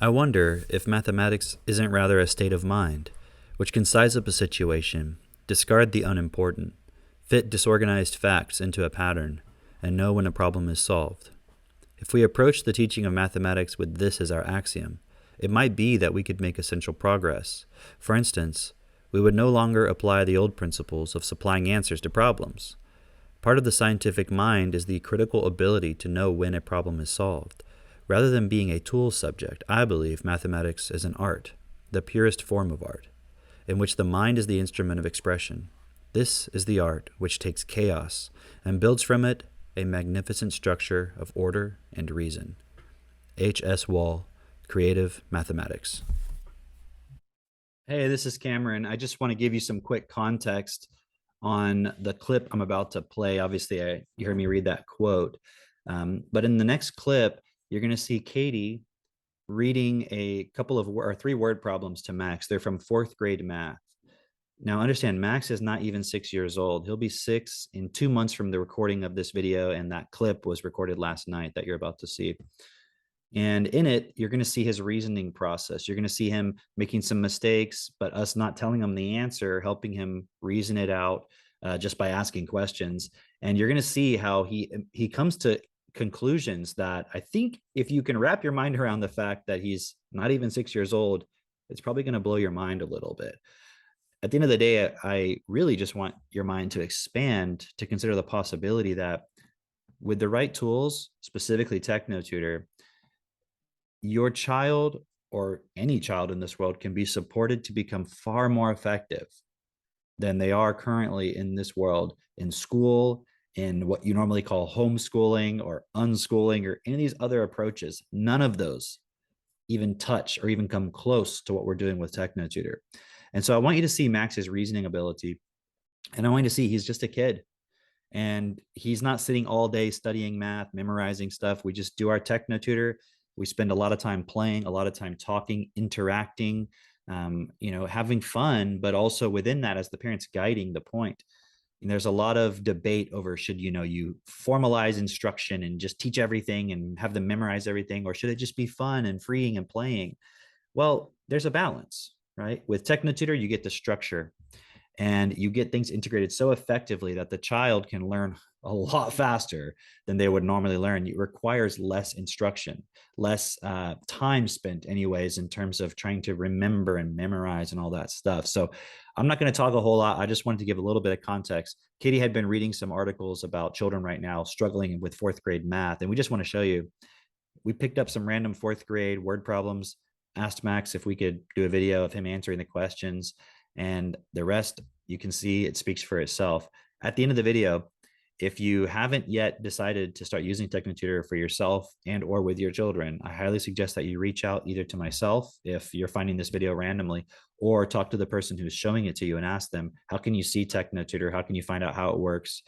I wonder if mathematics isn't rather a state of mind, which can size up a situation, discard the unimportant, fit disorganized facts into a pattern, and know when a problem is solved. If we approach the teaching of mathematics with this as our axiom, it might be that we could make essential progress. For instance, we would no longer apply the old principles of supplying answers to problems. Part of the scientific mind is the critical ability to know when a problem is solved. Rather than being a tool subject, I believe mathematics is an art, the purest form of art, in which the mind is the instrument of expression. This is the art which takes chaos and builds from it a magnificent structure of order and reason. H.S. Wall, Creative Mathematics. Hey, this is Cameron. I just want to give you some quick context on the clip I'm about to play. Obviously, you heard me read that quote. But in the next clip, you're going to see Katie reading a couple of or three word problems to Max. They're from fourth grade math. Now, understand, Max is not even 6 years old. He'll be 6 in 2 months from the recording of this video, and that clip was recorded last night that you're about to see. And in it, you're going to see his reasoning process. You're going to see him making some mistakes, but us not telling him the answer, helping him reason it out just by asking questions. And you're going to see how he comes to conclusions that I think if you can wrap your mind around the fact that he's not even 6 years old, it's probably going to blow your mind a little bit. At the end of the day, I really just want your mind to expand to consider the possibility that with the right tools, specifically TechnoTutor, your child or any child in this world can be supported to become far more effective than they are currently in this world, in school, in what you normally call homeschooling or unschooling or any of these other approaches. None of those even touch or even come close to what we're doing with TechnoTutor. And so I want you to see Max's reasoning ability. And I want you to see he's just a kid. And he's not sitting all day studying math, memorizing stuff. We just do our TechnoTutor. We spend a lot of time playing, a lot of time talking, interacting, having fun, but also within that, as the parents guiding the point. And there's a lot of debate over should you formalize instruction and just teach everything and have them memorize everything, or should it just be fun and freeing and playing? Well, there's a balance, right? With TechnoTutor, you get the structure and you get things integrated so effectively that the child can learn a lot faster than they would normally learn. It requires less instruction, less time spent anyways, in terms of trying to remember and memorize and all that stuff. So I'm not going to talk a whole lot. I just wanted to give a little bit of context. Katie had been reading some articles about children right now struggling with fourth grade math. And we just want to show you, we picked up some random fourth grade word problems, asked Max if we could do a video of him answering the questions, and the rest, you can see it speaks for itself. At the end of the video, if you haven't yet decided to start using TechnoTutor for yourself and or with your children, I highly suggest that you reach out either to myself if you're finding this video randomly, or talk to the person who's showing it to you and ask them, how can you see TechnoTutor? How can you find out how it works?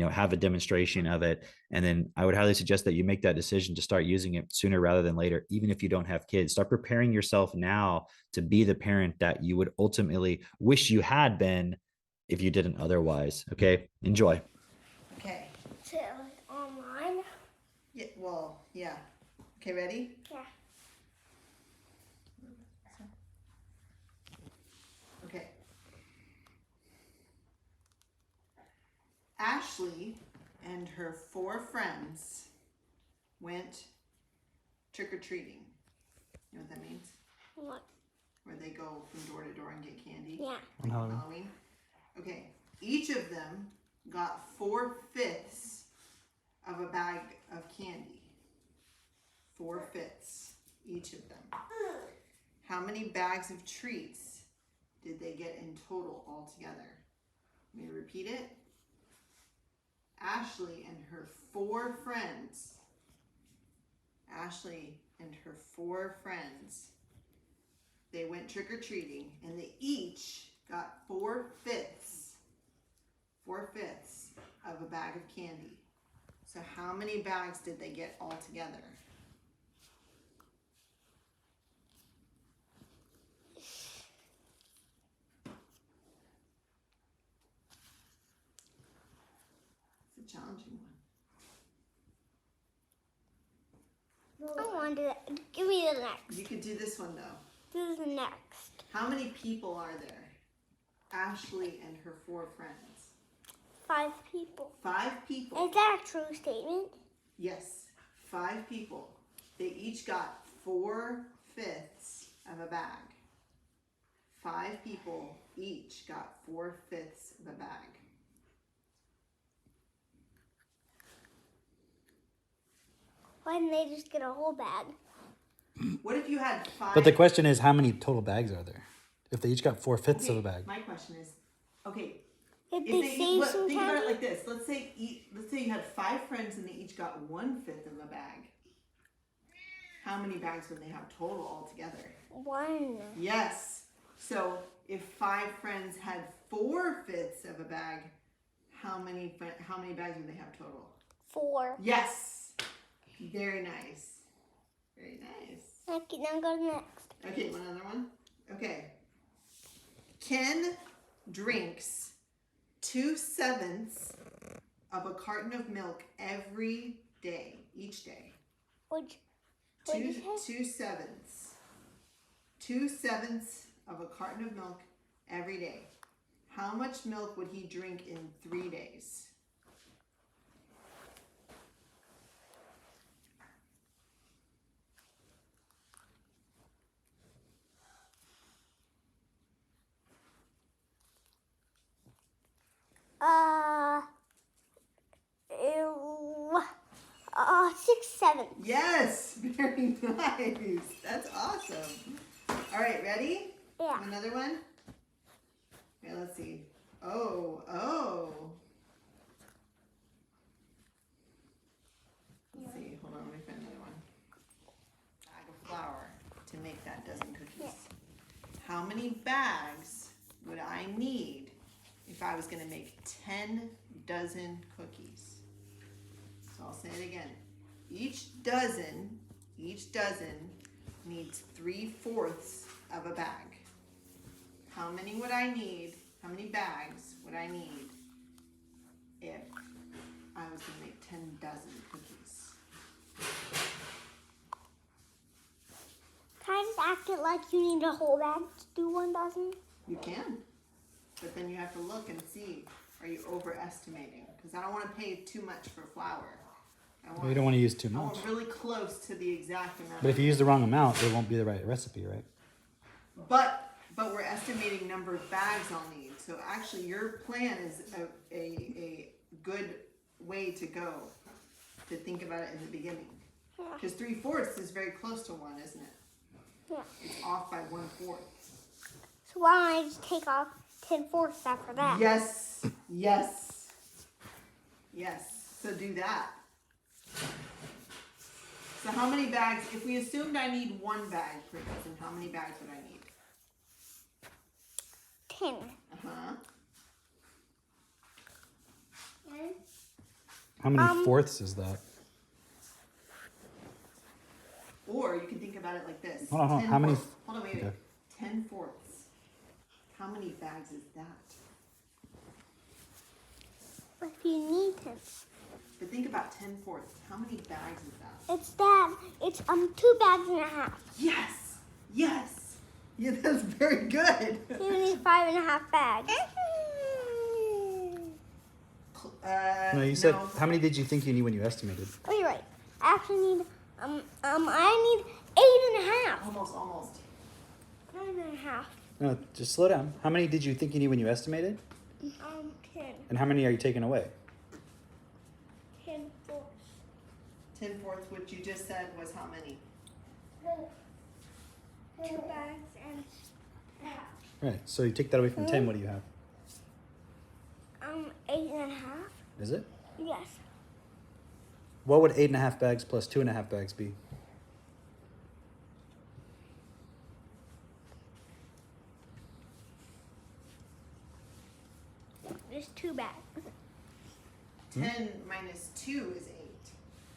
Have a demonstration of it. And then I would highly suggest that you make that decision to start using it sooner rather than later, even if you don't have kids. Start preparing yourself now to be the parent that you would ultimately wish you had been if you didn't otherwise. Okay, enjoy. Okay. So like online? Yeah, well, yeah. Okay, ready? Yeah. Okay. Ashley and her 4 friends went trick-or-treating. You know what that means? What? Where they go from door to door and get candy? Yeah. On Halloween. Okay. Each of them got 4/5 of a bag of candy. 4/5 each of them. How many bags of treats did they get in total altogether? Let me repeat it. Ashley and her 4 friends. Ashley and her 4 friends. They went trick-or-treating and they each got 4/5 of a bag of candy. So how many bags did they get all together? It's a challenging one. I want to give me the next. You could do this one though. Do the next. How many people are there? Ashley and her 4 friends. 5 people. 5 people. Is that a true statement? Yes, 5 people. They each got 4/5 of a bag. 5 people each got 4/5 of a bag. Why didn't they just get a whole bag? What if you had 5? But the question is, how many total bags are there? If they each got 4/5 of a bag. My question is, okay, Did if they they save some think about it candy? like this. Let's say you had 5 friends and they each got 1/5 of a bag. How many bags would they have total altogether? 1. Yes. So if 5 friends had 4/5 of a bag, how many bags would they have total? 4. Yes. Very nice. Very nice. Okay, now go to the next. Okay, one other one. Okay. Ken drinks 2/7 of a carton of milk every day, each day. What'd you say? 2/7. 2/7 of a carton of milk every day. How much milk would he drink in 3 days? Ew. 6, 7. Yes, very nice. That's awesome. All right, ready? Yeah. Another one? Okay, let's see. Oh. Let's see. Hold on, let me find another one. Bag of flour to make that dozen cookies. How many bags would I need if I was going to make 10 dozen cookies? So I'll say it again. Each dozen needs 3/4 of a bag. How many would I need? How many bags would I need if I was going to make 10 dozen cookies? Can I just act it like you need a whole bag to do 1 dozen? You can, but then you have to look and see, are you overestimating? Because I don't want to pay too much for flour. Well, you don't want to use too I much. want really close to the exact amount. But if you use the wrong amount, it won't be the right recipe, right? But we're estimating number of bags I'll need. So actually, your plan is a good way to go to think about it in the beginning. Yeah. Because 3/4 is very close to 1, isn't it? Yeah. It's off by 1/4. So why don't I just take off 10/4 after that? Yes. So do that. So how many bags? If we assumed I need 1 bag per dozen, how many bags would I need? 10. How many fourths is that? Or you can think about it like this. Hold on. How many? Hold on, wait. Okay. 10/4. How many bags is that? But if you need 10. But think about 10/4. How many bags is that? It's that. It's 2 bags and a half. Yes. Yeah, that's very good. So you need 5.5 bags. No, you said, how many did you think you need when you estimated? Oh, you're right. I actually need I need 8.5. Almost. 9.5. No, just slow down. How many did you think you need when you estimated? 10. And how many are you taking away? 10/4. 10/4, what you just said was how many? 2 bags and a half. Right, so you take that away from 10, what do you have? 8.5. Is it? Yes. What would 8.5 bags plus 2.5 bags be? Just 2 bags. 10 minus 2 is 8.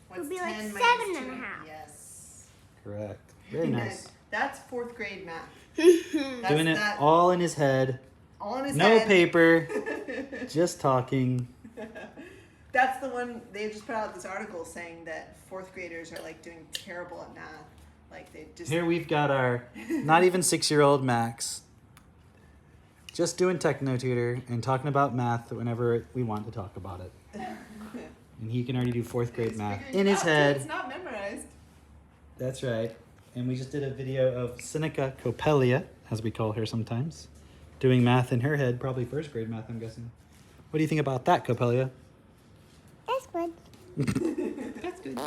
What's Would be like 10 minus 7.5. 2? Yes. Correct. Very nice. That's 4th grade math. Doing it all in his head. All in his No head. paper. Just talking. That's the one, they just put out this article saying that 4th graders are like doing terrible at math Like they just. Here we've got our not even 6-year-old Max just doing TechnoTutor and talking about math whenever we want to talk about it. And he can already do 4th grade He's math figuring in it his out, head. It's not memorized. That's right. And we just did a video of Seneca Copelia, as we call her sometimes, doing math in her head, probably 1st grade math, I'm guessing. What do you think about that, Copelia? That's good. That's good.